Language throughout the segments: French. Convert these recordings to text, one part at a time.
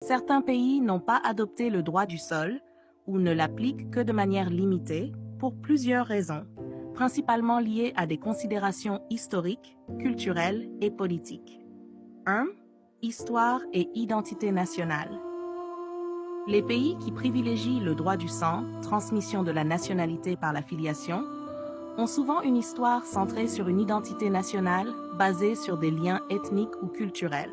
Certains pays n'ont pas adopté le droit du sol ou ne l'appliquent que de manière limitée pour plusieurs raisons, principalement liées à des considérations historiques, culturelles et politiques. 1. Histoire et identité nationale. Les pays qui privilégient le droit du sang, transmission de la nationalité par la filiation, ont souvent une histoire centrée sur une identité nationale basée sur des liens ethniques ou culturels.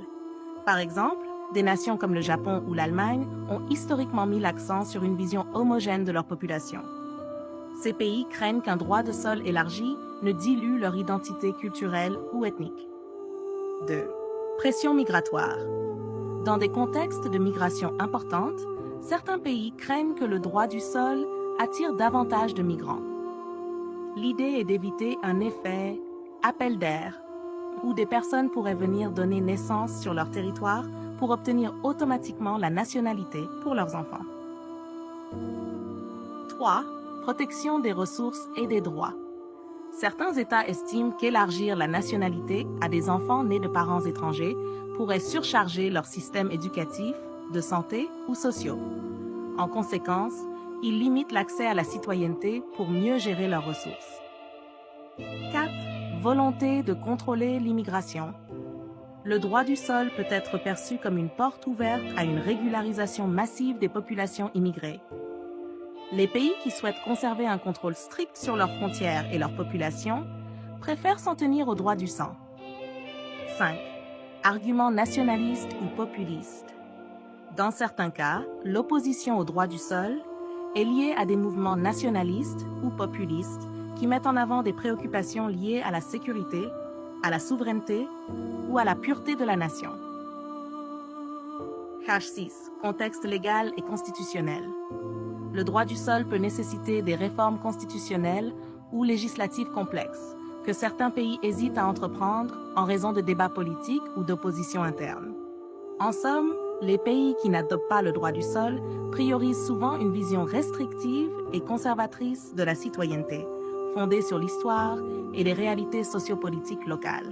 Par exemple, des nations comme le Japon ou l'Allemagne ont historiquement mis l'accent sur une vision homogène de leur population. Ces pays craignent qu'un droit de sol élargi ne dilue leur identité culturelle ou ethnique. 2. Pression migratoire. Dans des contextes de migration importante, certains pays craignent que le droit du sol attire davantage de migrants. L'idée est d'éviter un effet appel d'air, où des personnes pourraient venir donner naissance sur leur territoire pour obtenir automatiquement la nationalité pour leurs enfants. 3. Protection des ressources et des droits. Certains États estiment qu'élargir la nationalité à des enfants nés de parents étrangers pourrait surcharger leur système éducatif, de santé ou sociaux. En conséquence, ils limitent l'accès à la citoyenneté pour mieux gérer leurs ressources. 4. Volonté de contrôler l'immigration. Le droit du sol peut être perçu comme une porte ouverte à une régularisation massive des populations immigrées. Les pays qui souhaitent conserver un contrôle strict sur leurs frontières et leur population préfèrent s'en tenir au droit du sang. 5. Arguments nationalistes ou populistes. Dans certains cas, l'opposition au droit du sol est liée à des mouvements nationalistes ou populistes qui mettent en avant des préoccupations liées à la sécurité, à la souveraineté ou à la pureté de la nation. H6. Contexte légal et constitutionnel. Le droit du sol peut nécessiter des réformes constitutionnelles ou législatives complexes, que certains pays hésitent à entreprendre en raison de débats politiques ou d'opposition interne. En somme, les pays qui n'adoptent pas le droit du sol priorisent souvent une vision restrictive et conservatrice de la citoyenneté, fondée sur l'histoire et les réalités sociopolitiques locales.